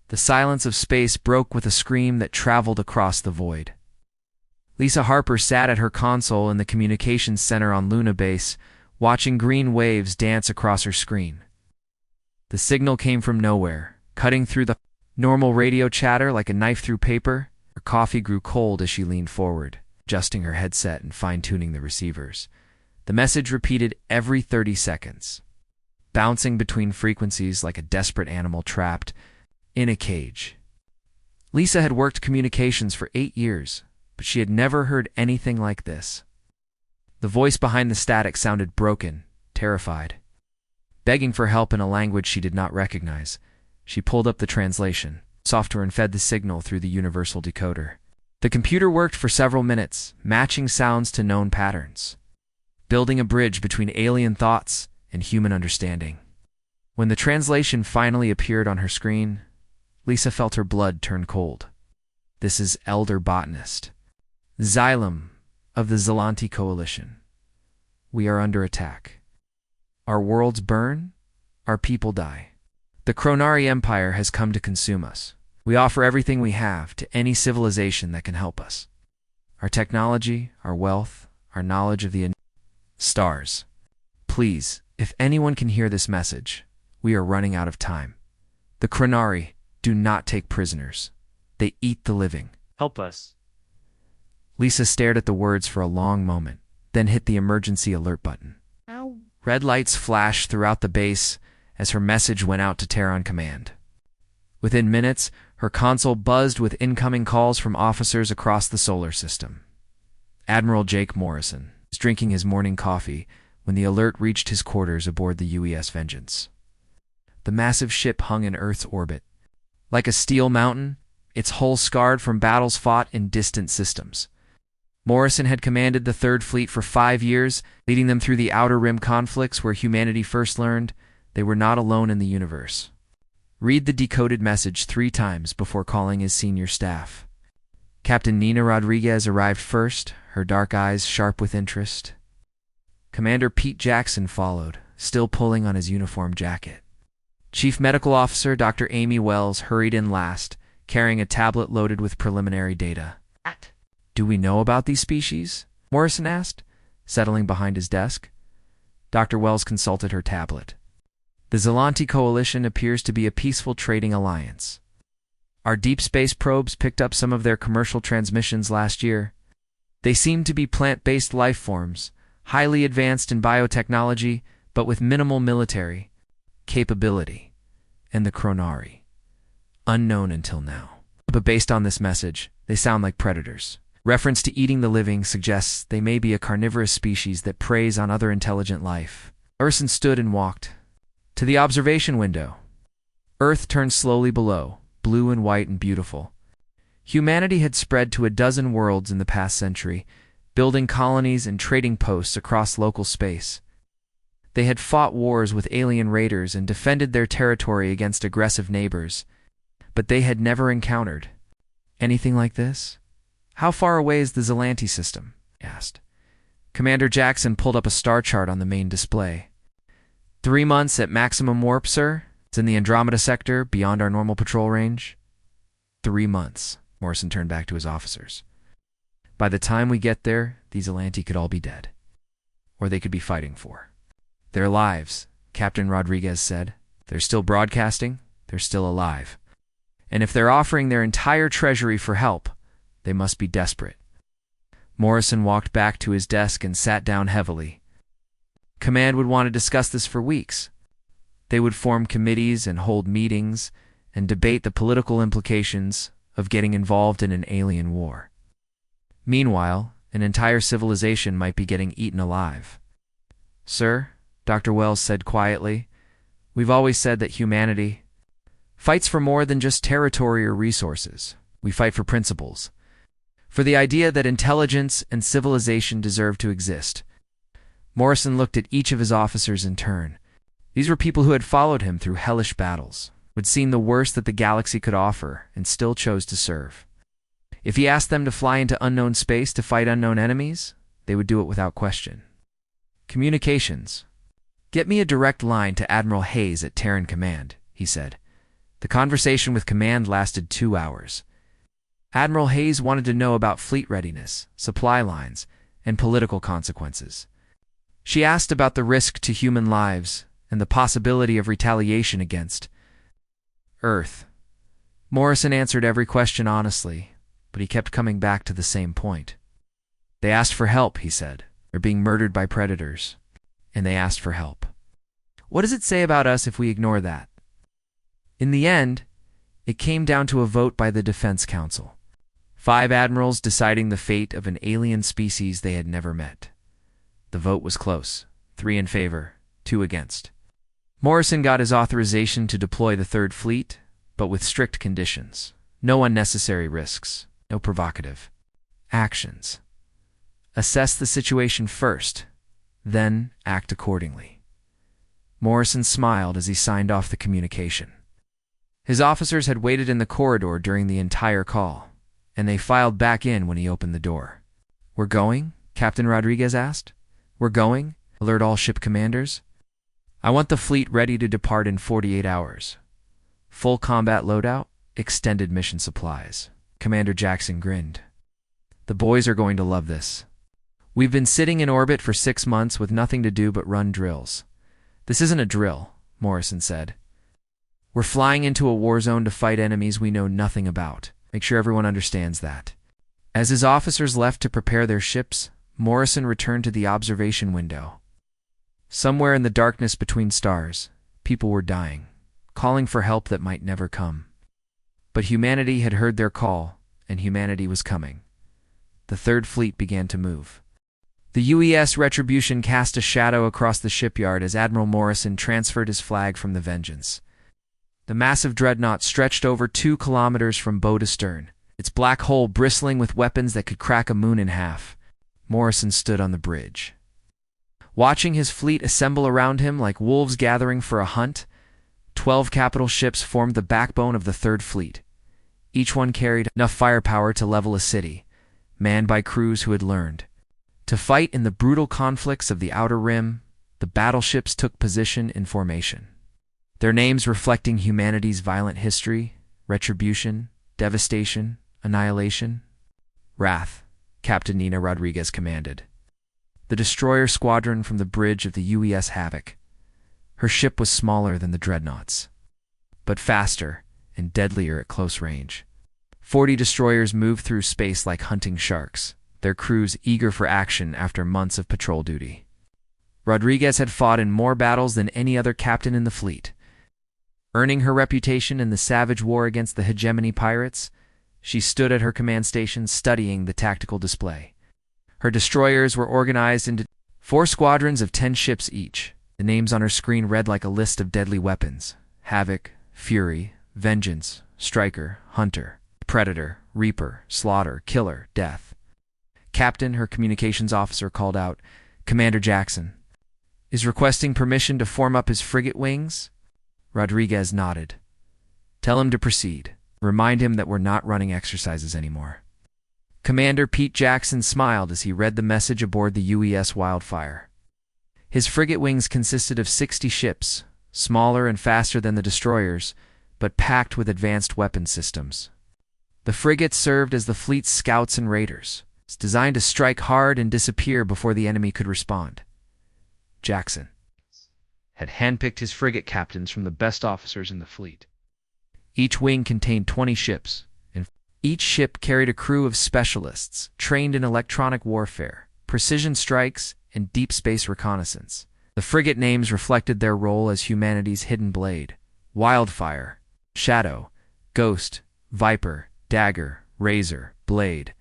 The silence of space broke with a scream that traveled across the void. Lisa Harper sat at her console in the communications center on Luna Base, watching green waves dance across her screen. The signal came from nowhere, cutting through the normal radio chatter like a knife through paper. Her coffee grew cold as she leaned forward, adjusting her headset and fine-tuning the receivers. The message repeated every 30 seconds, bouncing between frequencies like a desperate animal trapped in a cage. Lisa had worked communications for 8 years, but she had never heard anything like this. The voice behind the static sounded broken, terrified. Begging for help in a language she did not recognize, she pulled up the translation software and fed the signal through the universal decoder. The computer worked for several minutes, matching sounds to known patterns, building a bridge between alien thoughts and human understanding. When the translation finally appeared on her screen, Lisa felt her blood turn cold. This is Elder Botanist. Xylem of the Zelanti Coalition. We are under attack. Our worlds burn, our people die. The Kronari Empire has come to consume us. We offer everything we have to any civilization that can help us. Our technology, our wealth, our knowledge of the stars. Please, if anyone can hear this message, we are running out of time. The Kronari do not take prisoners. They eat the living. Help us. Lisa stared at the words for a long moment, then hit the emergency alert button. Ow. Red lights flashed throughout the base as her message went out to Terran Command. Within minutes, her console buzzed with incoming calls from officers across the solar system. Admiral Jake Morrison was drinking his morning coffee when the alert reached his quarters aboard the UES Vengeance. The massive ship hung in Earth's orbit. Like a steel mountain, its hull scarred from battles fought in distant systems. Morrison had commanded the Third Fleet for 5 years, leading them through the Outer Rim conflicts where humanity first learned they were not alone in the universe. Read the decoded message 3 times before calling his senior staff. Captain Nina Rodriguez arrived first, her dark eyes sharp with interest. Commander Pete Jackson followed, still pulling on his uniform jacket. Chief Medical Officer Dr. Amy Wells hurried in last, carrying a tablet loaded with preliminary data. Do we know about these species? Morrison asked, settling behind his desk. Dr. Wells consulted her tablet. The Zelanti Coalition appears to be a peaceful trading alliance. Our deep space probes picked up some of their commercial transmissions last year. They seem to be plant-based life forms, highly advanced in biotechnology, but with minimal military capability. And the Kronari. Unknown until now. But based on this message, they sound like predators. Reference to eating the living suggests they may be a carnivorous species that preys on other intelligent life. Urson stood and walked to the observation window. Earth turned slowly below, blue and white and beautiful. Humanity had spread to a dozen worlds in the past century, building colonies and trading posts across local space. They had fought wars with alien raiders and defended their territory against aggressive neighbors, but they had never encountered anything like this. How far away is the Zelanti system? He asked. Commander Jackson pulled up a star chart on the main display. 3 months at maximum warp, sir. It's in the Andromeda sector, beyond our normal patrol range. 3 months. Morrison turned back to his officers. By the time we get there, these Zelanti could all be dead. Or they could be fighting for their lives, Captain Rodriguez said. They're still broadcasting. They're still alive. And if they're offering their entire treasury for help, they must be desperate. Morrison walked back to his desk and sat down heavily. Command would want to discuss this for weeks. They would form committees and hold meetings and debate the political implications of getting involved in an alien war. Meanwhile, an entire civilization might be getting eaten alive. Sir, Dr. Wells said quietly, we've always said that humanity fights for more than just territory or resources. We fight for principles. For the idea that intelligence and civilization deserve to exist. Morrison looked at each of his officers in turn. These were people who had followed him through hellish battles, who had seen the worst that the galaxy could offer, and still chose to serve. If he asked them to fly into unknown space to fight unknown enemies, they would do it without question. Communications. Get me a direct line to Admiral Hayes at Terran Command, he said. The conversation with command lasted 2 hours. Admiral Hayes wanted to know about fleet readiness, supply lines, and political consequences. She asked about the risk to human lives and the possibility of retaliation against Earth. Morrison answered every question honestly, but he kept coming back to the same point. They asked for help, he said. They're being murdered by predators, and they asked for help. What does it say about us if we ignore that? In the end, it came down to a vote by the Defense Council. 5 admirals deciding the fate of an alien species they had never met. The vote was close, 3 in favor, 2 against. Morrison got his authorization to deploy the Third Fleet, but with strict conditions. No unnecessary risks, no provocative actions. Assess the situation first, then act accordingly. Morrison smiled as he signed off the communication. His officers had waited in the corridor during the entire call, and they filed back in when he opened the door. "We're going?" Captain Rodriguez asked. "We're going? Alert all ship commanders. I want the fleet ready to depart in 48 hours. Full combat loadout, extended mission supplies." Commander Jackson grinned. "The boys are going to love this. We've been sitting in orbit for 6 months with nothing to do but run drills." "This isn't a drill," Morrison said. "We're flying into a war zone to fight enemies we know nothing about. Make sure everyone understands that." As his officers left to prepare their ships, Morrison returned to the observation window. Somewhere in the darkness between stars, people were dying, calling for help that might never come. But humanity had heard their call, and humanity was coming. The Third Fleet began to move. The UES Retribution cast a shadow across the shipyard as Admiral Morrison transferred his flag from the Vengeance. The massive dreadnought stretched over 2 kilometers from bow to stern, its black hull bristling with weapons that could crack a moon in half. Morrison stood on the bridge. Watching his fleet assemble around him like wolves gathering for a hunt, 12 capital ships formed the backbone of the Third Fleet. Each one carried enough firepower to level a city, manned by crews who had learned to fight in the brutal conflicts of the Outer Rim. The battleships took position in formation, their names reflecting humanity's violent history: retribution, devastation, annihilation. Wrath, Captain Nina Rodriguez commanded the destroyer squadron from the bridge of the UES Havoc. Her ship was smaller than the dreadnoughts, but faster and deadlier at close range. 40 destroyers moved through space like hunting sharks, their crews eager for action after months of patrol duty. Rodriguez had fought in more battles than any other captain in the fleet. Earning her reputation in the savage war against the hegemony pirates, she stood at her command station studying the tactical display. Her destroyers were organized into 4 squadrons of 10 ships each. The names on her screen read like a list of deadly weapons: Havoc, Fury, Vengeance, Striker, Hunter, Predator, Reaper, Slaughter, Killer, Death. "Captain," her communications officer called out, "Commander Jackson is requesting permission to form up his frigate wings." Rodriguez nodded. "Tell him to proceed. Remind him that we're not running exercises anymore." Commander Pete Jackson smiled as he read the message aboard the UES Wildfire. His frigate wings consisted of 60 ships, smaller and faster than the destroyers, but packed with advanced weapon systems. The frigates served as the fleet's scouts and raiders, designed to strike hard and disappear before the enemy could respond. Jackson had handpicked his frigate captains from the best officers in the fleet. Each wing contained 20 ships, and each ship carried a crew of specialists trained in electronic warfare, precision strikes, and deep space reconnaissance. The frigate names reflected their role as humanity's hidden blade: Wildfire, Shadow, Ghost, Viper, Dagger, Razor, Blade,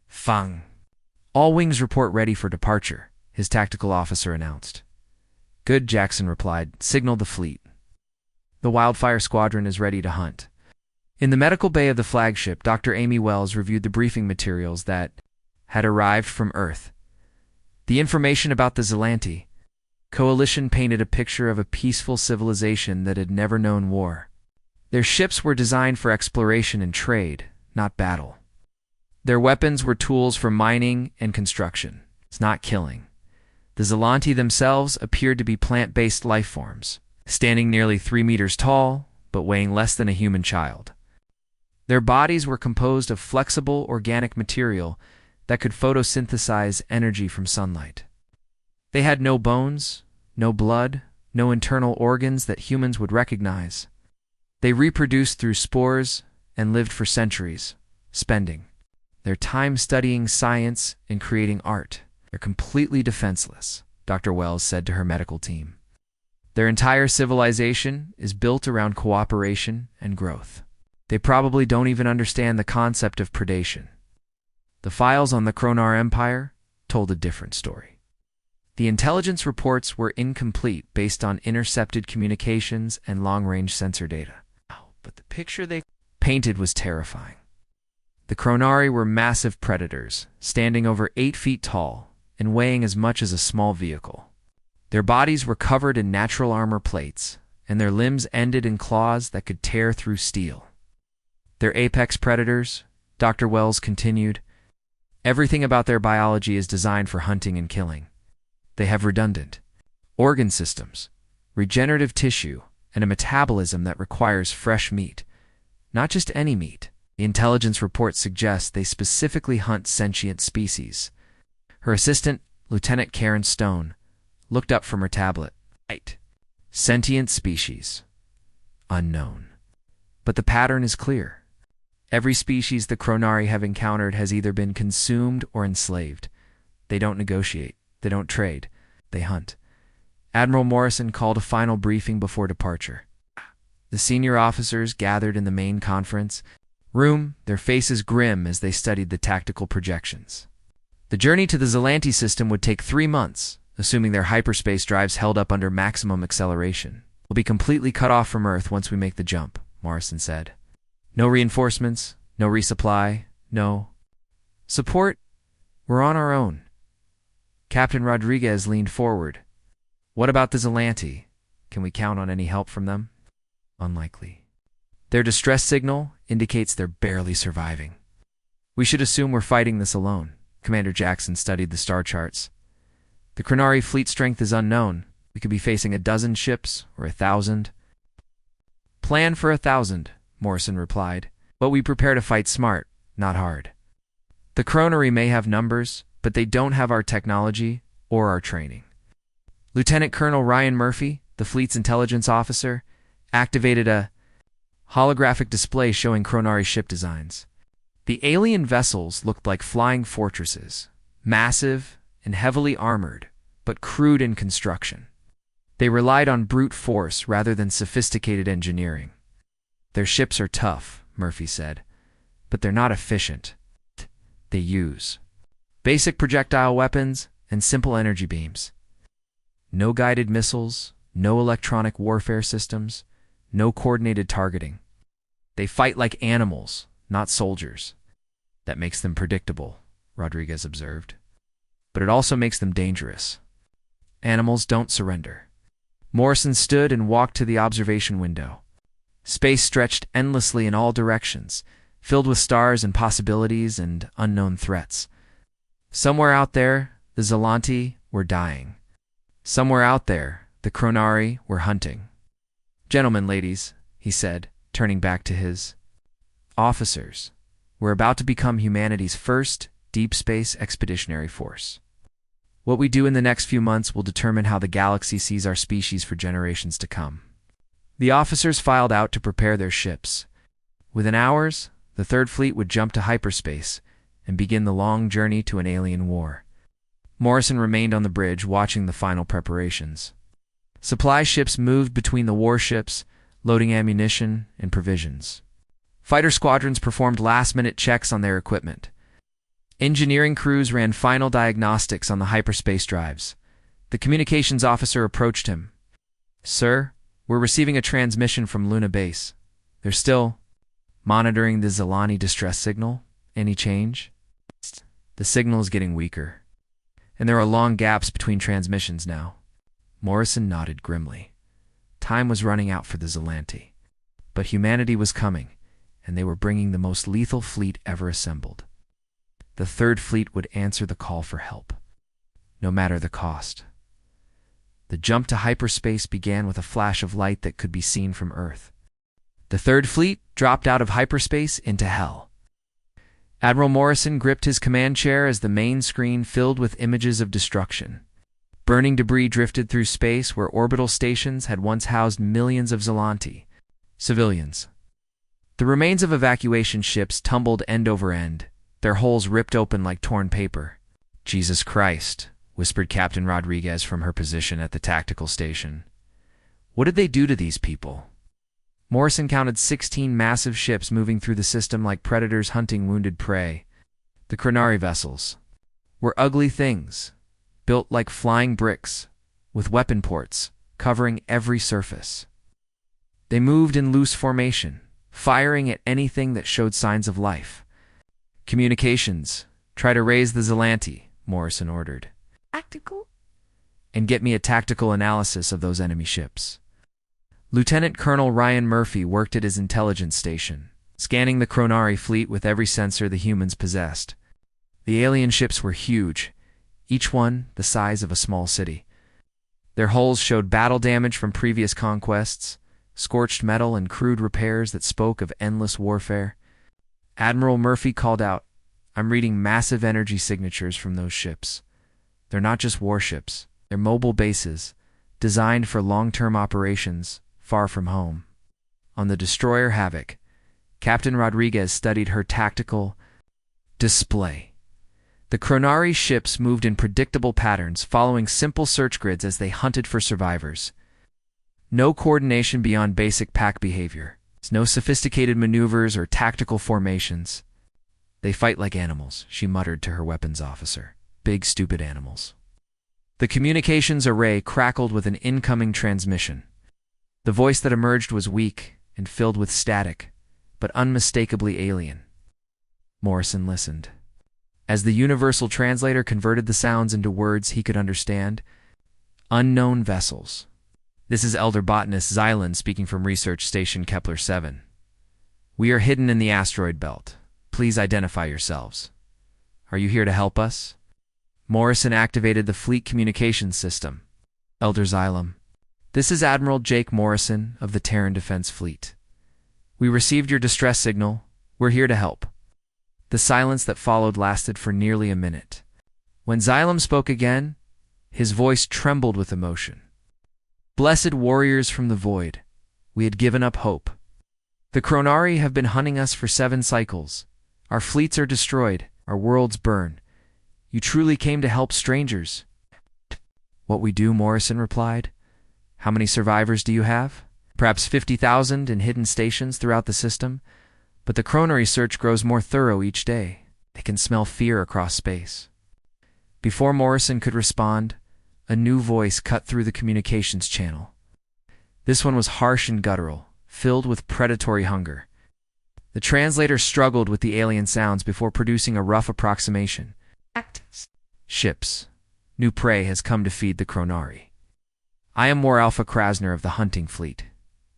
Fang. "All wings report ready for departure," his tactical officer announced. "Good," Jackson replied. "Signal the fleet. The Wildfire Squadron is ready to hunt." In the medical bay of the flagship, Dr. Amy Wells reviewed the briefing materials that had arrived from Earth. The information about the Zelanti coalition painted a picture of a peaceful civilization that had never known war. Their ships were designed for exploration and trade, not battle. Their weapons were tools for mining and construction, not killing. The Zelanti themselves appeared to be plant-based life forms, standing nearly 3 meters tall, but weighing less than a human child. Their bodies were composed of flexible organic material that could photosynthesize energy from sunlight. They had no bones, no blood, no internal organs that humans would recognize. They reproduced through spores and lived for centuries, spending their time studying science and creating art. They're completely defenseless, Dr. Wells said to her medical team. Their entire civilization is built around cooperation and growth. They probably don't even understand the concept of predation. The files on the Kronar Empire told a different story. The intelligence reports were incomplete based on intercepted communications and long-range sensor data. But the picture they painted was terrifying. The Kronari were massive predators, standing over 8 feet tall and weighing as much as a small vehicle. Their bodies were covered in natural armor plates, and their limbs ended in claws that could tear through steel. Their apex predators, Dr. Wells continued, everything about their biology is designed for hunting and killing. They have redundant organ systems, regenerative tissue, and a metabolism that requires fresh meat. Not just any meat. The intelligence report suggests they specifically hunt sentient species. Her assistant, Lieutenant Karen Stone, looked up from her tablet. Right. Sentient species. Unknown. But the pattern is clear. Every species the Kronari have encountered has either been consumed or enslaved. They don't negotiate. They don't trade. They hunt. Admiral Morrison called a final briefing before departure. The senior officers gathered in the main conference room, their faces grim as they studied the tactical projections. The journey to the Zelanti system would take 3 months, assuming their hyperspace drives held up under maximum acceleration. We'll be completely cut off from Earth once we make the jump, Morrison said. No reinforcements, no resupply, no support. We're on our own. Captain Rodriguez leaned forward. What about the Zelanti? Can we count on any help from them? Unlikely. Their distress signal indicates they're barely surviving. We should assume we're fighting this alone. Commander Jackson studied the star charts. The Kronari fleet strength is unknown. We could be facing 12 ships or 1,000. Plan for 1,000, Morrison replied. But we prepare to fight smart, not hard. The Kronari may have numbers, but they don't have our technology or our training. Lieutenant Colonel Ryan Murphy, the fleet's intelligence officer, activated a holographic display showing Kronari ship designs. The alien vessels looked like flying fortresses, massive and heavily armored, but crude in construction. They relied on brute force rather than sophisticated engineering. Their ships are tough, Murphy said, but they're not efficient. They use basic projectile weapons and simple energy beams. No guided missiles, no electronic warfare systems, no coordinated targeting. They fight like animals, not soldiers. That makes them predictable, Rodriguez observed. But it also makes them dangerous. Animals don't surrender. Morrison stood and walked to the observation window. Space stretched endlessly in all directions, filled with stars and possibilities and unknown threats. Somewhere out there, the Zelanti were dying. Somewhere out there, the Kronari were hunting. Gentlemen, ladies, he said, turning back to his officers, we're about to become humanity's first deep space expeditionary force. What we do in the next few months will determine how the galaxy sees our species for generations to come. The officers filed out to prepare their ships. Within hours, the Third Fleet would jump to hyperspace and begin the long journey to an alien war. Morrison remained on the bridge watching the final preparations. Supply ships moved between the warships, loading ammunition and provisions. Fighter squadrons performed last-minute checks on their equipment. Engineering crews ran final diagnostics on the hyperspace drives. The communications officer approached him. Sir, we're receiving a transmission from Luna Base. They're still monitoring the Zelani distress signal. Any change? The signal is getting weaker, and there are long gaps between transmissions now. Morrison nodded grimly. Time was running out for the Zelanti. But humanity was coming, and they were bringing the most lethal fleet ever assembled. The Third Fleet would answer the call for help, no matter the cost. The jump to hyperspace began with a flash of light that could be seen from Earth. The Third Fleet dropped out of hyperspace into hell. Admiral Morrison gripped his command chair as the main screen filled with images of destruction. Burning debris drifted through space where orbital stations had once housed millions of Xylanti, civilians. The remains of evacuation ships tumbled end over end, their hulls ripped open like torn paper. "Jesus Christ," whispered Captain Rodriguez from her position at the tactical station. "What did they do to these people?" Morrison counted 16 massive ships moving through the system like predators hunting wounded prey. The Chronari vessels were ugly things, built like flying bricks, with weapon ports covering every surface. They moved in loose formation, firing at anything that showed signs of life. "Communications, try to raise the Xylanti," Morrison ordered. "Tactical?" "And get me a tactical analysis of those enemy ships." Lieutenant Colonel Ryan Murphy worked at his intelligence station, scanning the Chronari fleet with every sensor the humans possessed. The alien ships were huge, each one the size of a small city. Their hulls showed battle damage from previous conquests, scorched metal and crude repairs that spoke of endless warfare. Admiral Murphy called out, "I'm reading massive energy signatures from those ships. They're not just warships, they're mobile bases, designed for long-term operations far from home." On the destroyer Havoc, Captain Rodriguez studied her tactical display. The Chronari ships moved in predictable patterns, following simple search grids as they hunted for survivors. No coordination beyond basic pack behavior. No sophisticated maneuvers or tactical formations. "They fight like animals," she muttered to her weapons officer. "Big, stupid animals." The communications array crackled with an incoming transmission. The voice that emerged was weak and filled with static, but unmistakably alien. Morrison listened. As the universal translator converted the sounds into words he could understand, "Unknown vessels. This is Elder Botanist Xylan speaking from Research Station Kepler 7. We are hidden in the asteroid belt. Please identify yourselves. Are you here to help us?" Morrison activated the fleet communications system. "Elder Xylem, this is Admiral Jake Morrison of the Terran Defense Fleet. We received your distress signal. We're here to help." The silence that followed lasted for nearly a minute. When Xylem spoke again, his voice trembled with emotion. "Blessed warriors from the void, we had given up hope. The Chronari have been hunting us for 7 cycles. Our fleets are destroyed, our worlds burn. You truly came to help strangers." "What we do," Morrison replied. "How many survivors do you have?" "Perhaps 50,000 in hidden stations throughout the system, but the Chronari search grows more thorough each day. They can smell fear across space." Before Morrison could respond, a new voice cut through the communications channel. This one was harsh and guttural, filled with predatory hunger. The translator struggled with the alien sounds before producing a rough approximation. "Ships. New prey has come to feed the Chronari. I am War Alpha Krasner of the hunting fleet.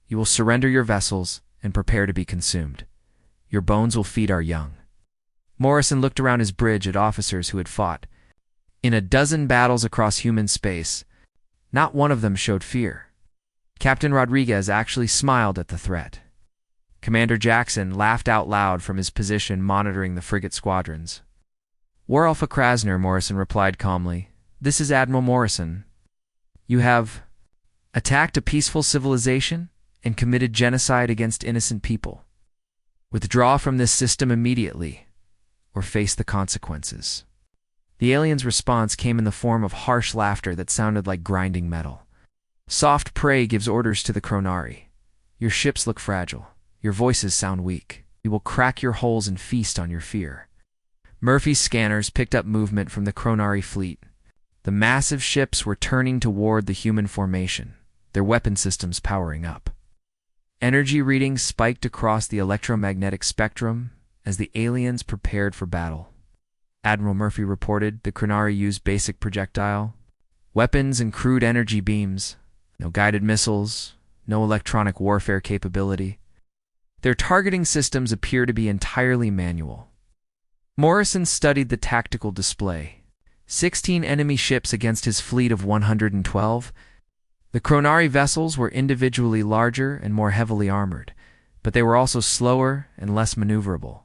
You will surrender your vessels and prepare to be consumed. Your bones will feed our young." Morrison looked around his bridge at officers who had fought in a dozen battles across human space. Not one of them showed fear. Captain Rodriguez actually smiled at the threat. Commander Jackson laughed out loud from his position monitoring the frigate squadrons. "War Alpha Krasner," Morrison replied calmly. "This is Admiral Morrison. You have attacked a peaceful civilization and committed genocide against innocent people. Withdraw from this system immediately, or face the consequences." The alien's response came in the form of harsh laughter that sounded like grinding metal. "Soft prey gives orders to the Chronari. Your ships look fragile. Your voices sound weak. We will crack your hulls and feast on your fear." Murphy's scanners picked up movement from the Chronari fleet. The massive ships were turning toward the human formation, their weapon systems powering up. Energy readings spiked across the electromagnetic spectrum as the aliens prepared for battle. Admiral Murphy reported the Chronari used basic projectile weapons and crude energy beams, no guided missiles, no electronic warfare capability. Their targeting systems appear to be entirely manual. Morrison studied the tactical display. 16 enemy ships against his fleet of 112. The Chronari vessels were individually larger and more heavily armored, but they were also slower and less maneuverable.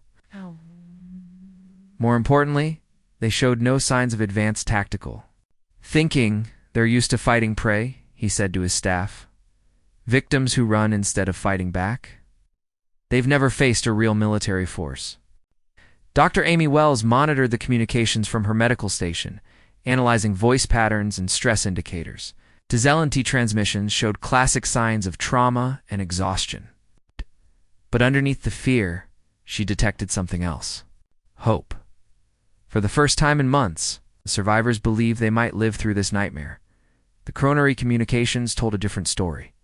More importantly, they showed no signs of advanced tactical thinking. They're used to fighting prey, he said to his staff. Victims who run instead of fighting back. They've never faced a real military force. Dr. Amy Wells monitored the communications from her medical station, analyzing voice patterns and stress indicators. Dezelanti transmissions showed classic signs of trauma and exhaustion. But underneath the fear, she detected something else. Hope. For the first time in months, the survivors believed they might live through this nightmare. The coronary communications told a different story.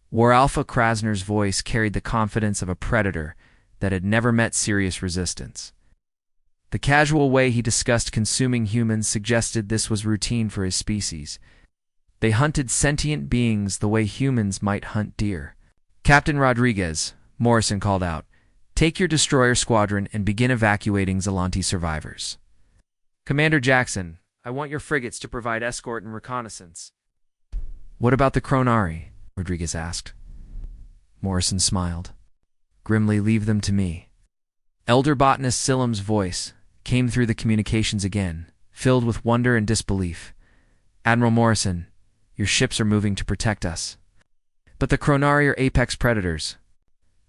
War Alpha Krasner's voice carried the confidence of a predator that had never met serious resistance. The casual way he discussed consuming humans suggested this was routine for his species. They hunted sentient beings the way humans might hunt deer. "Captain Rodriguez," Morrison called out, "take your destroyer squadron and begin evacuating Zelanti survivors." "Commander Jackson, I want your frigates to provide escort and reconnaissance." "What about the Kronari?" Rodriguez asked. Morrison smiled. "Grimly, leave them to me." Elder botanist Silam's voice came through the communications again, filled with wonder and disbelief. "Admiral Morrison, your ships are moving to protect us. But the Kronari are apex predators.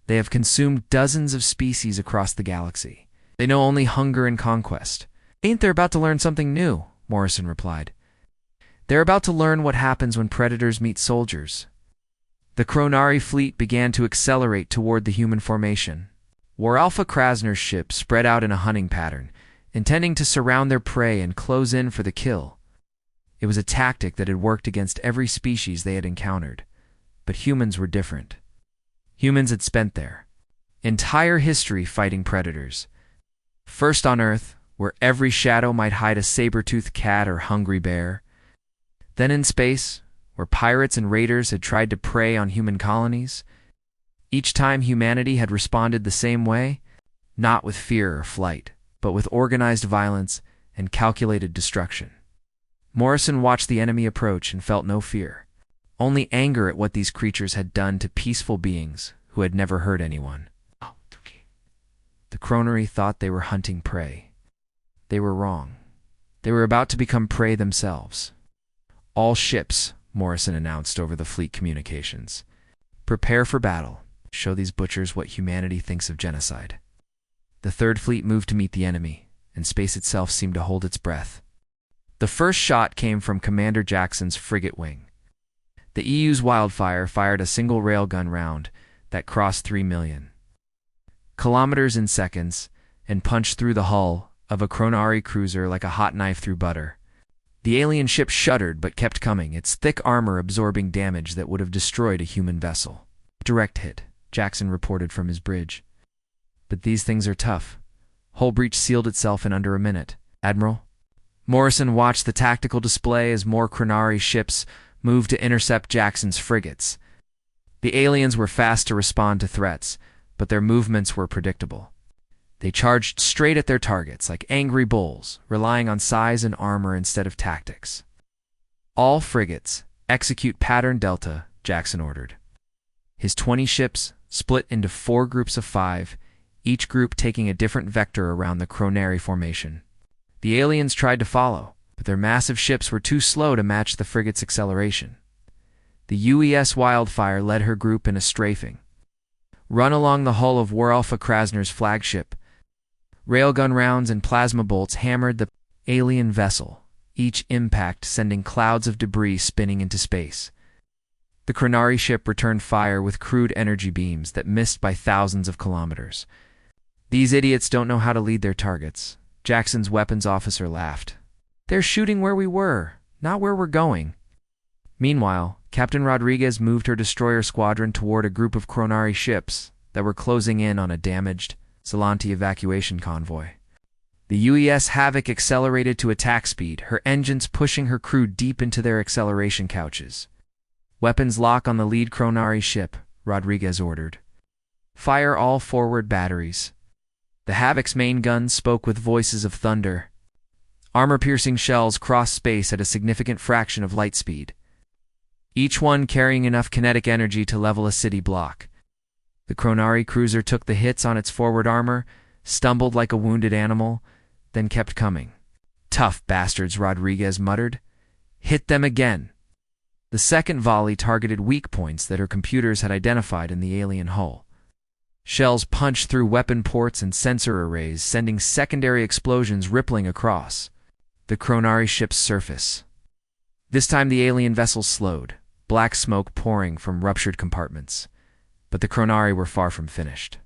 They have consumed dozens of species across the galaxy. They know only hunger and conquest." "Ain't they about to learn something new?" Morrison replied. "They're about to learn what happens when predators meet soldiers." The Kronari fleet began to accelerate toward the human formation. War Alpha Krasner's ship spread out in a hunting pattern, intending to surround their prey and close in for the kill. It was a tactic that had worked against every species they had encountered. But humans were different. Humans had spent their entire history fighting predators. First on Earth, where every shadow might hide a saber-toothed cat or hungry bear. Then in space, where pirates and raiders had tried to prey on human colonies. Each time humanity had responded the same way, not with fear or flight, but with organized violence and calculated destruction. Morrison watched the enemy approach and felt no fear, only anger at what these creatures had done to peaceful beings who had never hurt anyone. The Kronari thought they were hunting prey. They were wrong. They were about to become prey themselves. "All ships," Morrison announced over the fleet communications. "Prepare for battle. Show these butchers what humanity thinks of genocide." The Third Fleet moved to meet the enemy, and space itself seemed to hold its breath. The first shot came from Commander Jackson's frigate wing. The EU's Wildfire fired a single railgun round that crossed 3 million kilometers in seconds and punched through the hull of a Kronari cruiser like a hot knife through butter. The alien ship shuddered but kept coming, its thick armor absorbing damage that would have destroyed a human vessel. "Direct hit," Jackson reported from his bridge. "But these things are tough. Hull breach sealed itself in under a minute, Admiral." Morrison watched the tactical display as more Kronari ships moved to intercept Jackson's frigates. The aliens were fast to respond to threats, but their movements were predictable. They charged straight at their targets like angry bulls, relying on size and armor instead of tactics. "All frigates, execute pattern Delta," Jackson ordered. His 20 ships split into 4 groups of 5, each group taking a different vector around the Kronari formation. The aliens tried to follow, but their massive ships were too slow to match the frigate's acceleration. The UES Wildfire led her group in a strafing. Run along the hull of War Alpha Krasner's flagship. Railgun rounds and plasma bolts hammered the alien vessel, each impact sending clouds of debris spinning into space. The Kronari ship returned fire with crude energy beams that missed by thousands of kilometers. "These idiots don't know how to lead their targets," Jackson's weapons officer laughed. "They're shooting where we were, not where we're going." Meanwhile, Captain Rodriguez moved her destroyer squadron toward a group of Kronari ships that were closing in on a damaged Zelanti evacuation convoy. The UES Havoc accelerated to attack speed, her engines pushing her crew deep into their acceleration couches. "Weapons lock on the lead Kronari ship," Rodriguez ordered. "Fire all forward batteries." The Havoc's main guns spoke with voices of thunder. Armor-piercing shells crossed space at a significant fraction of light speed, each one carrying enough kinetic energy to level a city block. The Chronari cruiser took the hits on its forward armor, stumbled like a wounded animal, then kept coming. "Tough bastards," Rodriguez muttered. "Hit them again." The second volley targeted weak points that her computers had identified in the alien hull. Shells punched through weapon ports and sensor arrays, sending secondary explosions rippling across the Chronari ship's surface. This time the alien vessels slowed, black smoke pouring from ruptured compartments. But the Chronari were far from finished.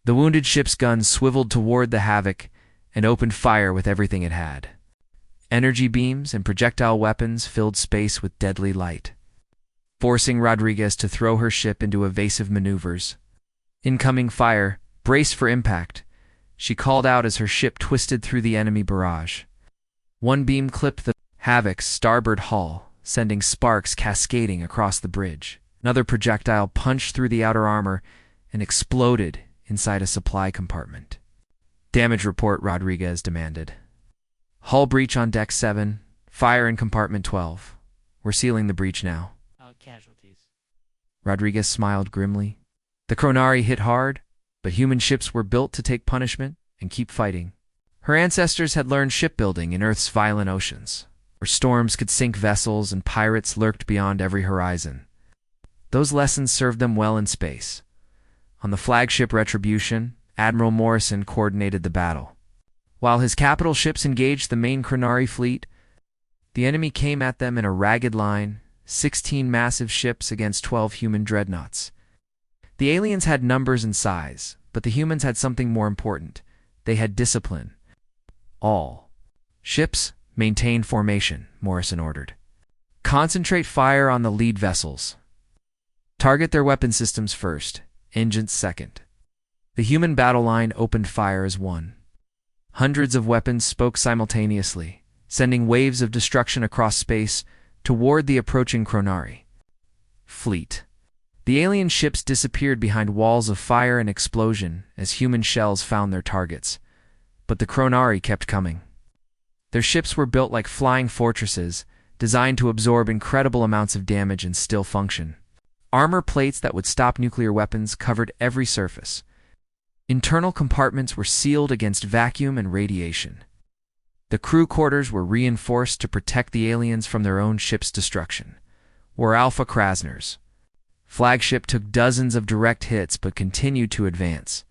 The wounded ship's guns swiveled toward the Havoc and opened fire with everything it had. Energy beams and projectile weapons filled space with deadly light, forcing Rodriguez to throw her ship into evasive maneuvers. Incoming fire, braced for impact, she called out as her ship twisted through the enemy barrage. One beam clipped the Havoc's starboard hull, sending sparks cascading across the bridge. Another projectile punched through the outer armor and exploded inside a supply compartment. "Damage report," Rodriguez demanded. "Hull breach on deck 7, fire in compartment 12. We're sealing the breach now." Casualties. Rodriguez smiled grimly. The Chronari hit hard, but human ships were built to take punishment and keep fighting. Her ancestors had learned shipbuilding in Earth's violent oceans, where storms could sink vessels and pirates lurked beyond every horizon. Those lessons served them well in space. On the flagship Retribution, Admiral Morrison coordinated the battle. While his capital ships engaged the main Chronari fleet, the enemy came at them in a ragged line, 16 massive ships against 12 human dreadnoughts. The aliens had numbers and size, but the humans had something more important. They had discipline. "All ships maintain formation," Morrison ordered. "Concentrate fire on the lead vessels. Target their weapon systems first, engines second." The human battle line opened fire as one. Hundreds of weapons spoke simultaneously, sending waves of destruction across space toward the approaching Chronari fleet. The alien ships disappeared behind walls of fire and explosion as human shells found their targets. But the Chronari kept coming. Their ships were built like flying fortresses, designed to absorb incredible amounts of damage and still function. Armor plates that would stop nuclear weapons covered every surface. Internal compartments were sealed against vacuum and radiation. The crew quarters were reinforced to protect the aliens from their own ship's destruction. Were Alpha Krasner's flagship took dozens of direct hits but continued to advance.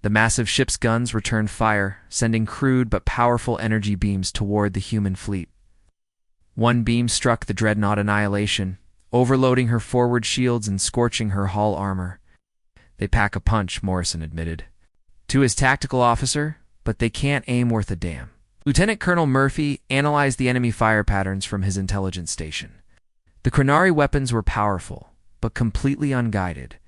The massive ship's guns returned fire, sending crude but powerful energy beams toward the human fleet. One beam struck the dreadnought Annihilation, overloading her forward shields and scorching her hull armor. "They pack a punch," Morrison admitted to his tactical officer, "but they can't aim worth a damn." Lieutenant Colonel Murphy analyzed the enemy fire patterns from his intelligence station. The Chronari weapons were powerful, but completely unguided.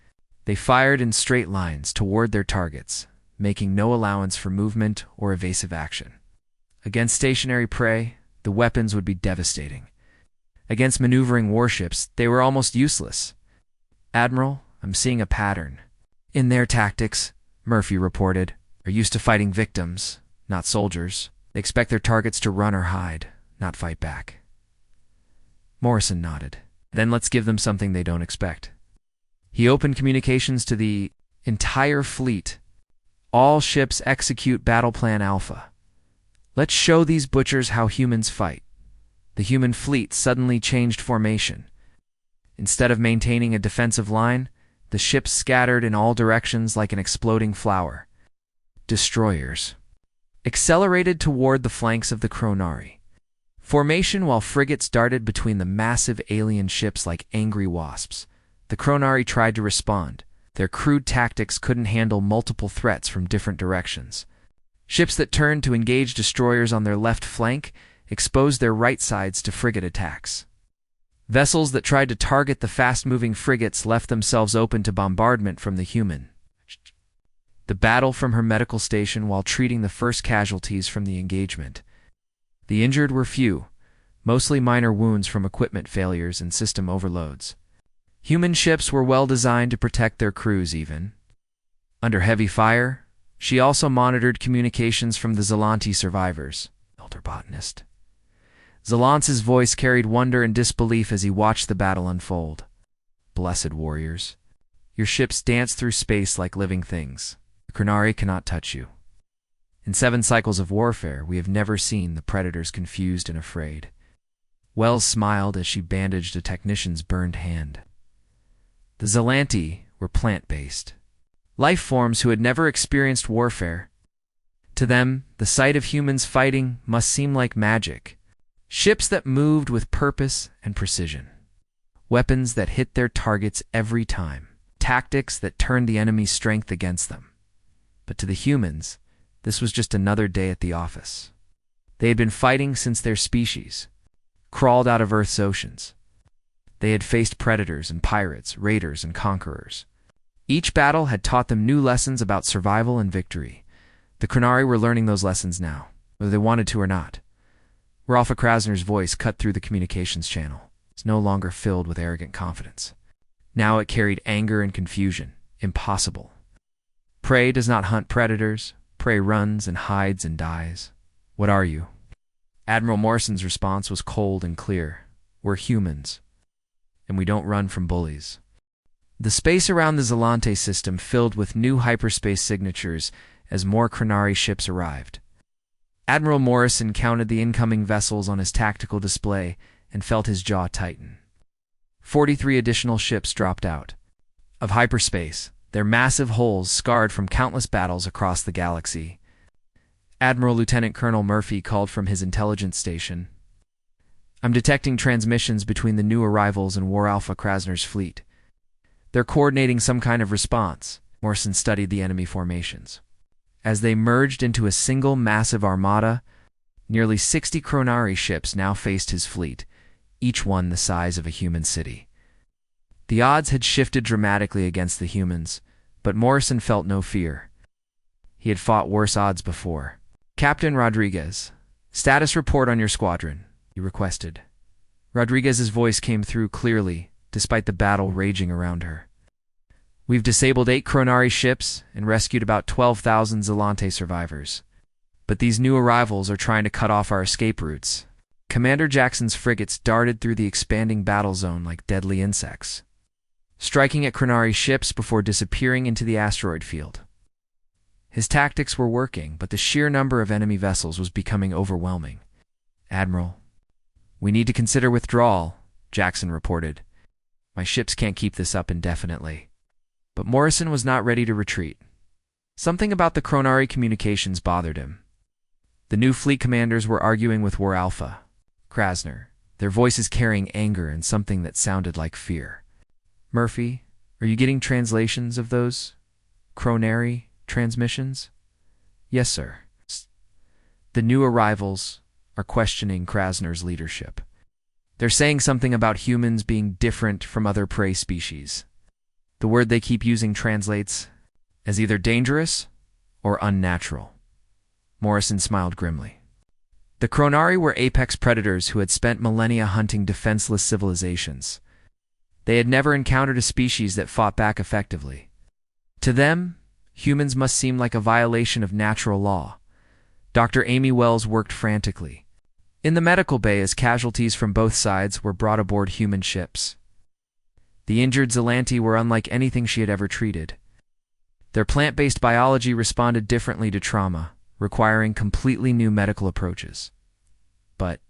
They fired in straight lines toward their targets, making no allowance for movement or evasive action. Against stationary prey, the weapons would be devastating. Against maneuvering warships, they were almost useless. "Admiral, I'm seeing a pattern in their tactics," Murphy reported. "Are used to fighting victims, not soldiers. They expect their targets to run or hide, not fight back." Morrison nodded. "Then let's give them something they don't expect." He opened communications to the entire fleet. "All ships execute Battle Plan Alpha. Let's show these butchers how humans fight." The human fleet suddenly changed formation. Instead of maintaining a defensive line, the ships scattered in all directions like an exploding flower. Destroyers accelerated toward the flanks of the Chronari formation while frigates darted between the massive alien ships like angry wasps. The Chronari tried to respond. Their crude tactics couldn't handle multiple threats from different directions. Ships that turned to engage destroyers on their left flank exposed their right sides to frigate attacks. Vessels that tried to target the fast-moving frigates left themselves open to bombardment from the human. The battle from her medical station while treating the first casualties from the engagement. The injured were few, mostly minor wounds from equipment failures and system overloads. Human ships were well designed to protect their crews even. Under heavy fire, she also monitored communications from the Zelanti survivors. Elder botanist. Zelance's voice carried wonder and disbelief as he watched the battle unfold. "Blessed warriors. Your ships dance through space like living things. The Chronari cannot touch you. In 7 cycles of warfare, we have never seen the Predators confused and afraid. Wells smiled as she bandaged a technician's burned hand. The Zelanti were plant-based. Life forms who had never experienced warfare. To them, the sight of humans fighting must seem like magic. Ships that moved with purpose and precision. Weapons that hit their targets every time. Tactics that turned the enemy's strength against them. But to the humans, this was just another day at the office. They had been fighting since their species crawled out of Earth's oceans. They had faced predators and pirates, raiders and conquerors. Each battle had taught them new lessons about survival and victory. The Chronari were learning those lessons now, whether they wanted to or not. Rolfa Krasner's voice cut through the communications channel. It's no longer filled with arrogant confidence. Now it carried anger and confusion. Impossible. Prey does not hunt predators. Prey runs and hides and dies. What are you? Admiral Morrison's response was cold and clear. We're humans, and we don't run from bullies. The space around the Zelante system filled with new hyperspace signatures as more Chronari ships arrived. Admiral Morrison counted the incoming vessels on his tactical display and felt his jaw tighten. 43 additional ships dropped out of hyperspace, their massive hulls scarred from countless battles across the galaxy. Admiral Lieutenant Colonel Murphy called from his intelligence station. I'm detecting transmissions between the new arrivals and War Alpha Krasner's fleet. They're coordinating some kind of response. Morrison studied the enemy formations. As they merged into a single massive armada, nearly 60 Chronari ships now faced his fleet, each one the size of a human city. The odds had shifted dramatically against the humans, but Morrison felt no fear. He had fought worse odds before. Captain Rodriguez, status report on your squadron, he requested. Rodriguez's voice came through clearly, despite the battle raging around her. We've disabled 8 Chronari ships and rescued about 12,000 Zelante survivors. But these new arrivals are trying to cut off our escape routes. Commander Jackson's frigates darted through the expanding battle zone like deadly insects, striking at Chronari ships before disappearing into the asteroid field. His tactics were working, but the sheer number of enemy vessels was becoming overwhelming. Admiral, we need to consider withdrawal, Jackson reported. My ships can't keep this up indefinitely. But Morrison was not ready to retreat. Something about the Chronari communications bothered him. The new fleet commanders were arguing with War Alpha Krasner, their voices carrying anger and something that sounded like fear. Murphy, are you getting translations of those Chronari transmissions? Yes, sir. The new arrivals are questioning Krasner's leadership. They're saying something about humans being different from other prey species. The word they keep using translates as either dangerous or unnatural. Morrison smiled grimly. The Chronari were apex predators who had spent millennia hunting defenseless civilizations. They had never encountered a species that fought back effectively. To them, humans must seem like a violation of natural law. Dr. Amy Wells worked frantically in the medical bay as casualties from both sides were brought aboard human ships. The injured Zelante were unlike anything she had ever treated. Their plant-based biology responded differently to trauma, requiring completely new medical approaches. But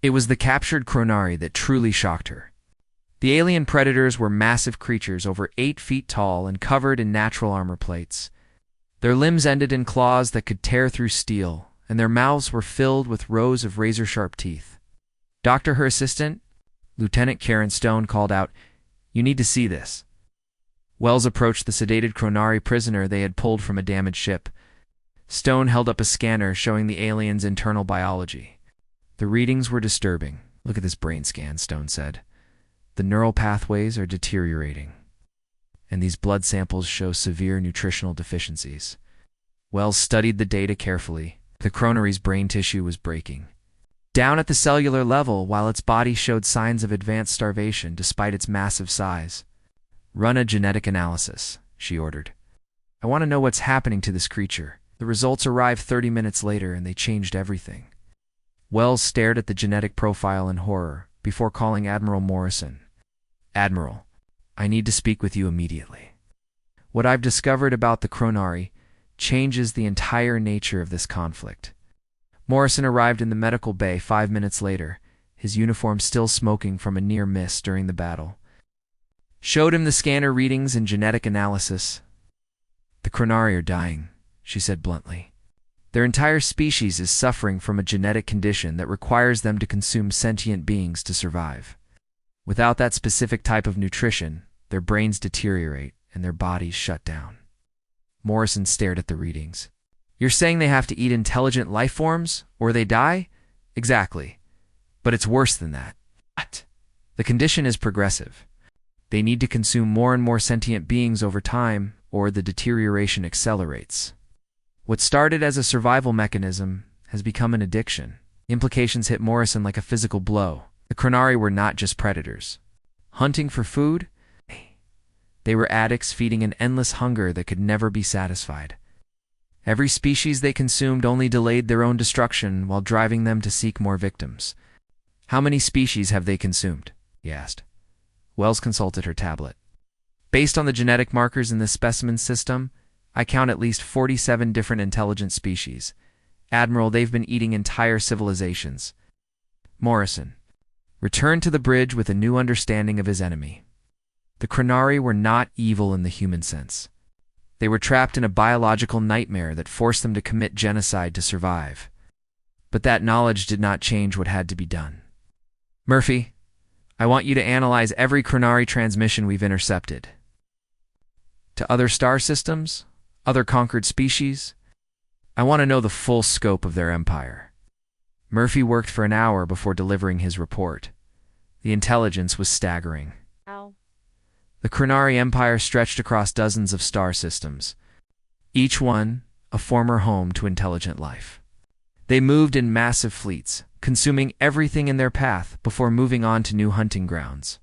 it was the captured Chronari that truly shocked her. The alien predators were massive creatures over 8 feet tall and covered in natural armor plates. Their limbs ended in claws that could tear through steel, and their mouths were filled with rows of razor-sharp teeth. Doctor, her assistant, Lieutenant Karen Stone, called out, "You need to see this." Wells approached the sedated Chronari prisoner they had pulled from a damaged ship. Stone held up a scanner showing the alien's internal biology. The readings were disturbing. "Look at this brain scan," Stone said. "The neural pathways are deteriorating, and these blood samples show severe nutritional deficiencies." Wells studied the data carefully. The Chronari's brain tissue was breaking down at the cellular level, while its body showed signs of advanced starvation despite its massive size. "Run a genetic analysis," she ordered. "I want to know what's happening to this creature." The results arrived 30 minutes later, and they changed everything. Wells stared at the genetic profile in horror before calling Admiral Morrison. "Admiral, I need to speak with you immediately." What I've discovered about the Chronari changes the entire nature of this conflict. Morrison arrived in the medical bay 5 minutes later, his uniform still smoking from a near miss during the battle. Showed him the scanner readings and genetic analysis. "The Chronari are dying," she said bluntly. "Their entire species is suffering from a genetic condition that requires them to consume sentient beings to survive. Without that specific type of nutrition, their brains deteriorate and their bodies shut down." Morrison stared at the readings. "You're saying they have to eat intelligent life forms, or they die?" "Exactly. But it's worse than that." "What?" "The condition is progressive. They need to consume more and more sentient beings over time, or the deterioration accelerates. What started as a survival mechanism has become an addiction." Implications hit Morrison like a physical blow. The Chronari were not just predators. Hunting for food? They were addicts feeding an endless hunger that could never be satisfied. Every species they consumed only delayed their own destruction while driving them to seek more victims. "How many species have they consumed?" he asked. Wells consulted her tablet. "Based on the genetic markers in this specimen system, I count at least 47 different intelligent species. Admiral, they've been eating entire civilizations." Morrison returned to the bridge with a new understanding of his enemy. The Chronari were not evil in the human sense. They were trapped in a biological nightmare that forced them to commit genocide to survive. But that knowledge did not change what had to be done. "Murphy, I want you to analyze every Chronari transmission we've intercepted. To other star systems, other conquered species. I want to know the full scope of their empire." Murphy worked for an hour before delivering his report. The intelligence was staggering. Ow. The Chronari Empire stretched across dozens of star systems, each one a former home to intelligent life. They moved in massive fleets, consuming everything in their path before moving on to new hunting grounds.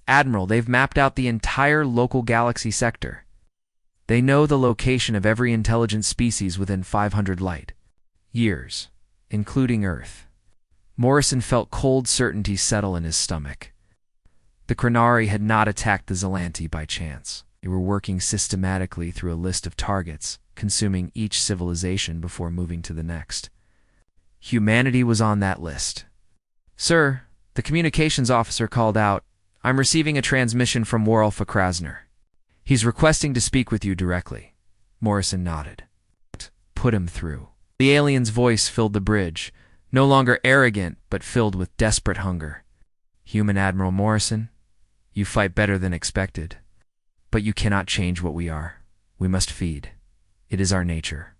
"Admiral, they've mapped out the entire local galaxy sector. They know the location of every intelligent species within 500 light years, including Earth." Morrison felt cold certainty settle in his stomach. The Chronari had not attacked the Zelanti by chance. They were working systematically through a list of targets, consuming each civilization before moving to the next. Humanity was on that list. "Sir," the communications officer called out, "I'm receiving a transmission from Worrelfa Krasner. He's requesting to speak with you directly." Morrison nodded. "Put him through." The alien's voice filled the bridge, no longer arrogant, but filled with desperate hunger. "Human Admiral Morrison, you fight better than expected. But you cannot change what we are. We must feed. It is our nature."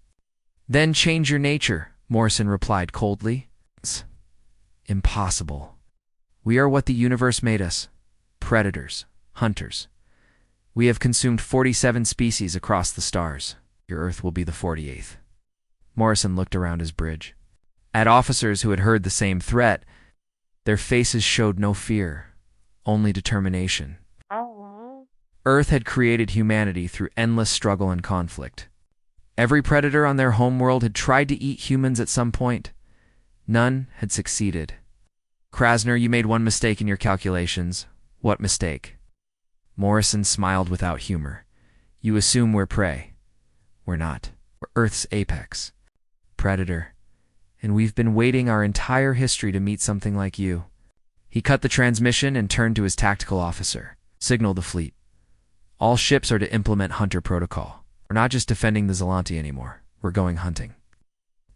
"Then change your nature," Morrison replied coldly. "It's impossible. We are what the universe made us. Predators, hunters. We have consumed 47 species across the stars. Your Earth will be the 48th. Morrison looked around his bridge. At officers who had heard the same threat, their faces showed no fear, only determination. Earth had created humanity through endless struggle and conflict. Every predator on their homeworld had tried to eat humans at some point. None had succeeded. "Krasner, you made one mistake in your calculations." "What mistake?" Morrison smiled without humor. "You assume we're prey. We're not. We're Earth's apex. Predator. And we've been waiting our entire history to meet something like you." He cut the transmission and turned to his tactical officer. "Signal the fleet. All ships are to implement Hunter Protocol. We're not just defending the Zelanti anymore. We're going hunting."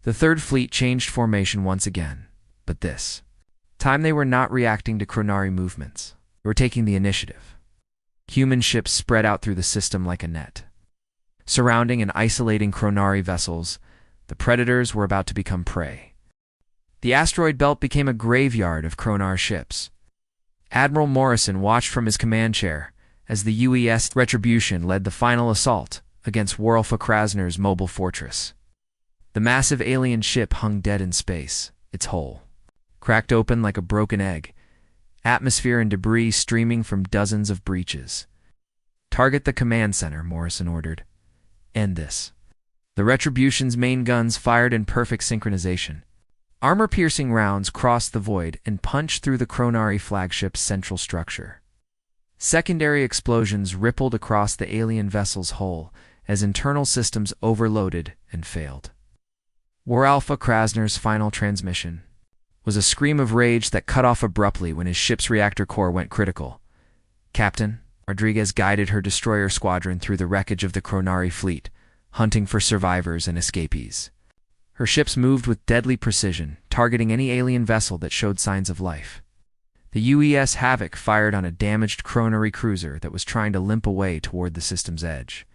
The Third Fleet changed formation once again, but this time they were not reacting to Chronari movements. They were taking the initiative. Human ships spread out through the system like a net. Surrounding and isolating Chronari vessels, the predators were about to become prey. The asteroid belt became a graveyard of Chronar ships. Admiral Morrison watched from his command chair as the UES Retribution led the final assault against Worrelfa Krasner's mobile fortress. The massive alien ship hung dead in space, its hull cracked open like a broken egg, atmosphere and debris streaming from dozens of breaches. "Target the command center," Morrison ordered. "End this." The Retribution's main guns fired in perfect synchronization. Armor-piercing rounds crossed the void and punched through the Chronari flagship's central structure. Secondary explosions rippled across the alien vessel's hull as internal systems overloaded and failed. War Alpha Krasner's final transmission was a scream of rage that cut off abruptly when his ship's reactor core went critical. Captain Rodriguez guided her destroyer squadron through the wreckage of the Kronari fleet, hunting for survivors and escapees. Her ships moved with deadly precision, targeting any alien vessel that showed signs of life. The UES Havoc fired on a damaged Kronari cruiser that was trying to limp away toward the system's edge.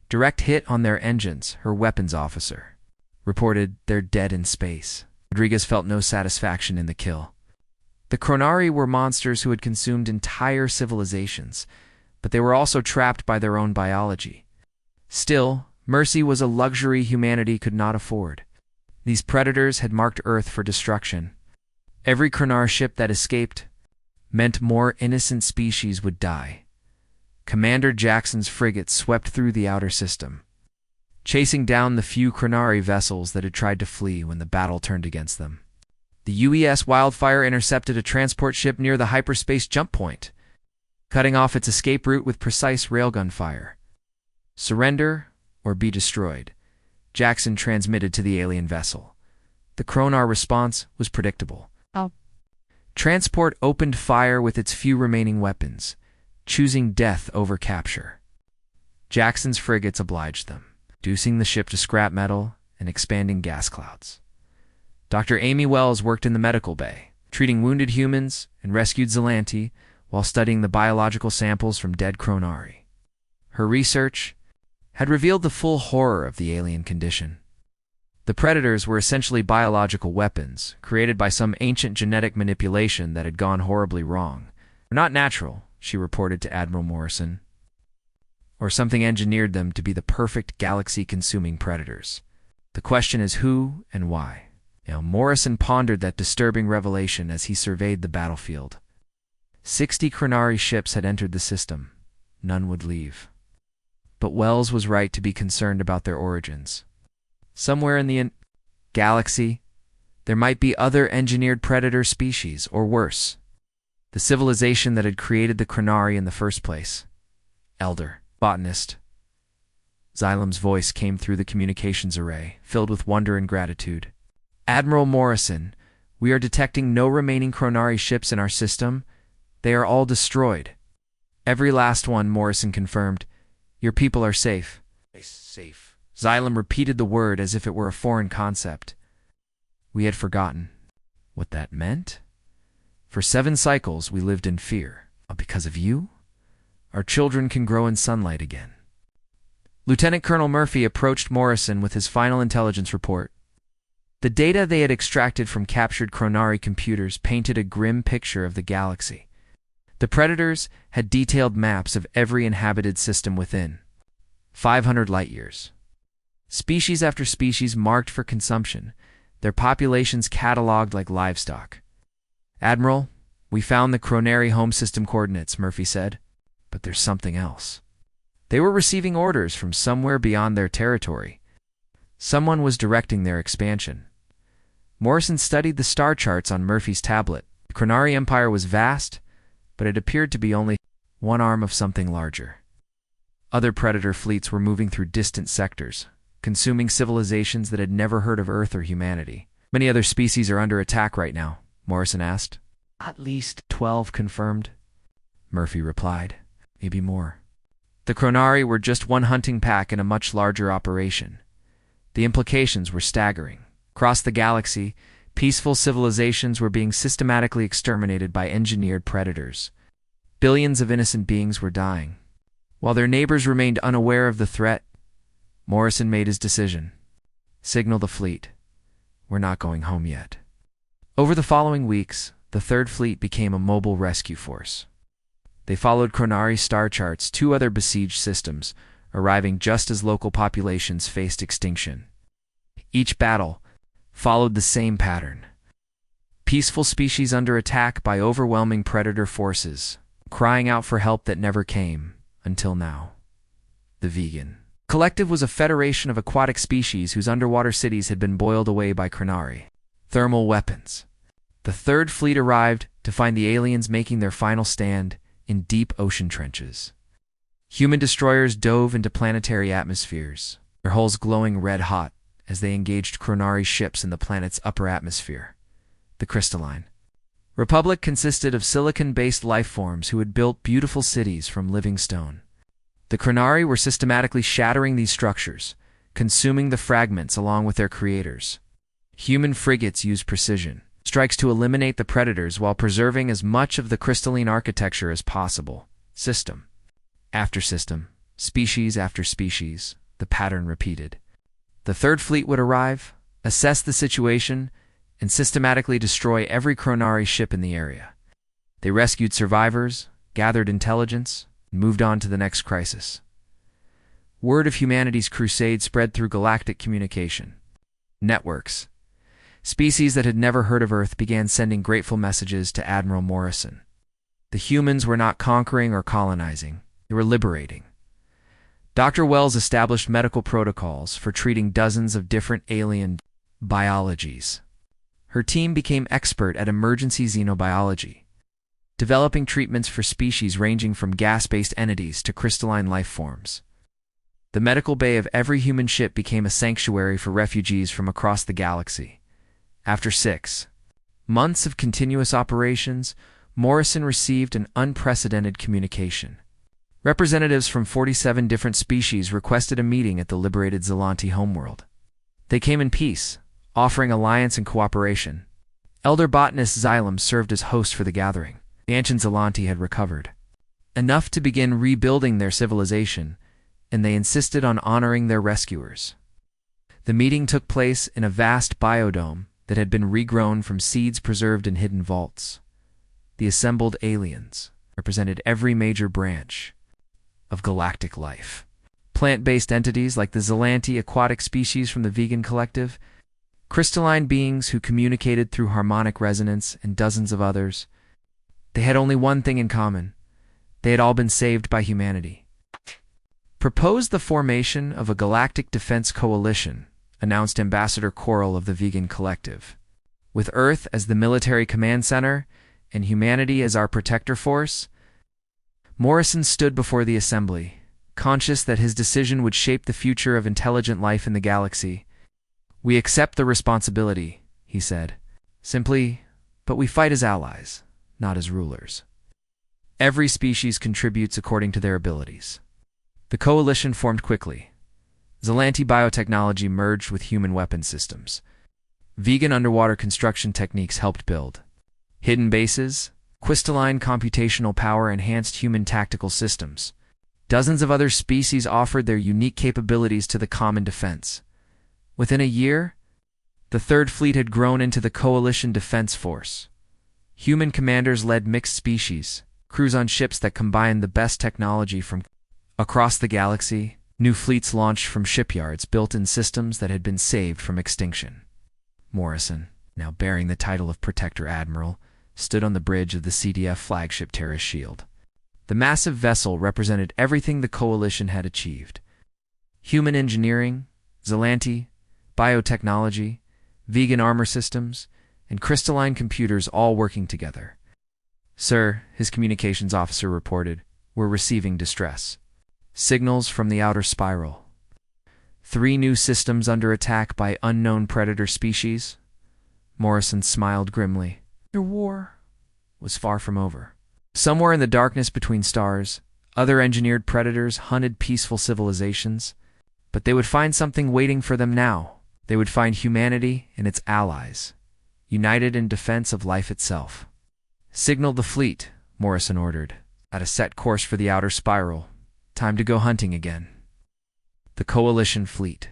Direct hit on their engines, her weapons officer reported they're dead in space. Rodriguez felt no satisfaction in the kill. The Kronari were monsters who had consumed entire civilizations, but they were also trapped by their own biology. Still, mercy was a luxury humanity could not afford. These predators had marked Earth for destruction. Every Kronar ship that escaped meant more innocent species would die. Commander Jackson's frigates swept through the outer system, chasing down the few Kronari vessels that had tried to flee when the battle turned against them. The UES Wildfire intercepted a transport ship near the hyperspace jump point, cutting off its escape route with precise railgun fire. Surrender or be destroyed, Jackson transmitted to the alien vessel. The Kronar response was predictable. Transport opened fire with its few remaining weapons, choosing death over capture. Jackson's frigates obliged them, reducing the ship to scrap metal and expanding gas clouds. Dr. Amy Wells worked in the medical bay, treating wounded humans and rescued Zelanti while studying the biological samples from dead Kronari. Her research had revealed the full horror of the alien condition. The predators were essentially biological weapons, created by some ancient genetic manipulation that had gone horribly wrong. They're not natural, she reported to Admiral Morrison, or something engineered them to be the perfect galaxy-consuming predators. The question is who and why. Morrison pondered that disturbing revelation as he surveyed the battlefield. 60 Kronari ships had entered the system. None would leave. But Wells was right to be concerned about their origins. Somewhere in the galaxy, there might be other engineered predator species, or worse, the civilization that had created the Kronari in the first place. Elder, botanist. Xylem's voice came through the communications array, filled with wonder and gratitude. Admiral Morrison, we are detecting no remaining Kronari ships in our system. They are all destroyed. Every last one, Morrison confirmed. Your people are safe. Safe. Xylem repeated the word as if it were a foreign concept. We had forgotten what that meant. For 7 cycles we lived in fear. Because of you, our children can grow in sunlight again. Lieutenant Colonel Murphy approached Morrison with his final intelligence report. The data they had extracted from captured Kronari computers painted a grim picture of the galaxy. The predators had detailed maps of every inhabited system within 500 light-years. Species after species marked for consumption, their populations catalogued like livestock. Admiral, we found the Kronari home system coordinates, Murphy said. But there's something else. They were receiving orders from somewhere beyond their territory. Someone was directing their expansion. Morrison studied the star charts on Murphy's tablet. The Kronari Empire was vast, but it appeared to be only one arm of something larger. Other predator fleets were moving through distant sectors, consuming civilizations that had never heard of Earth or humanity. Many other species are under attack right now, Morrison asked. At least 12 confirmed, Murphy replied. Maybe more. The Kronari were just one hunting pack in a much larger operation. The implications were staggering. Across the galaxy, peaceful civilizations were being systematically exterminated by engineered predators. Billions of innocent beings were dying. While their neighbors remained unaware of the threat, Morrison made his decision. Signal the fleet. We're not going home yet. Over the following weeks, the Third Fleet became a mobile rescue force. They followed Kronari's star charts, 2 other besieged systems, arriving just as local populations faced extinction. Each battle followed the same pattern. Peaceful species under attack by overwhelming predator forces, crying out for help that never came, until now. The Vegan Collective was a federation of aquatic species whose underwater cities had been boiled away by Kronari. Thermal weapons. The Third Fleet arrived to find the aliens making their final stand, in deep ocean trenches. Human destroyers dove into planetary atmospheres, their hulls glowing red-hot as they engaged Chronari ships in the planet's upper atmosphere, the crystalline. Republic consisted of silicon-based life forms who had built beautiful cities from living stone. The Chronari were systematically shattering these structures, consuming the fragments along with their creators. Human frigates used precision strikes to eliminate the predators while preserving as much of the crystalline architecture as possible. System after system, species after species, the pattern repeated. The Third Fleet would arrive, assess the situation, and systematically destroy every Chronari ship in the area. They rescued survivors, gathered intelligence, and moved on to the next crisis. Word of humanity's crusade spread through galactic communication networks. Species that had never heard of Earth began sending grateful messages to Admiral Morrison. The humans were not conquering or colonizing, they were liberating. Dr. Wells established medical protocols for treating dozens of different alien biologies. Her team became expert at emergency xenobiology, developing treatments for species ranging from gas-based entities to crystalline life forms. The medical bay of every human ship became a sanctuary for refugees from across the galaxy. After 6 months of continuous operations, Morrison received an unprecedented communication. Representatives from 47 different species requested a meeting at the liberated Zelanti homeworld. They came in peace, offering alliance and cooperation. Elder botanist Xylem served as host for the gathering. The ancient Zelanti had recovered enough to begin rebuilding their civilization, and they insisted on honoring their rescuers. The meeting took place in a vast biodome that had been regrown from seeds preserved in hidden vaults. The assembled aliens represented every major branch of galactic life. Plant-based entities like the Zelanti aquatic species from the vegan collective, crystalline beings who communicated through harmonic resonance, and dozens of others. They had only one thing in common. They had all been saved by humanity. Proposed the formation of a galactic defense coalition, announced Ambassador Coral of the vegan collective. With Earth as the military command center and humanity as our protector force, Morrison stood before the assembly, conscious that his decision would shape the future of intelligent life in the galaxy. "We accept the responsibility," he said, simply, "but we fight as allies, not as rulers. Every species contributes according to their abilities." The coalition formed quickly. Zelanti biotechnology merged with human weapon systems. Vegan underwater construction techniques helped build hidden bases. Crystalline computational power enhanced human tactical systems. Dozens of other species offered their unique capabilities to the common defense. Within a year, the Third Fleet had grown into the Coalition Defense Force. Human commanders led mixed species, crews on ships that combined the best technology from across the galaxy. New fleets launched from shipyards built in systems that had been saved from extinction. Morrison, now bearing the title of Protector Admiral, stood on the bridge of the CDF flagship Terrace Shield. The massive vessel represented everything the Coalition had achieved. Human engineering, Zelanti, biotechnology, vegan armor systems, and crystalline computers all working together. "Sir," his communications officer reported, "we're receiving distress signals from the outer spiral. 3 new systems under attack by unknown predator species." Morrison smiled grimly. Their war was far from over. Somewhere in the darkness between stars, other engineered predators hunted peaceful civilizations, but they would find something waiting for them now. They would find humanity and its allies, united in defense of life itself. "Signal the fleet," Morrison ordered, at a set course for the outer spiral. Time to go hunting again. The Coalition fleet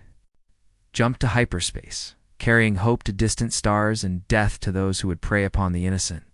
jumped to hyperspace, carrying hope to distant stars and death to those who would prey upon the innocent.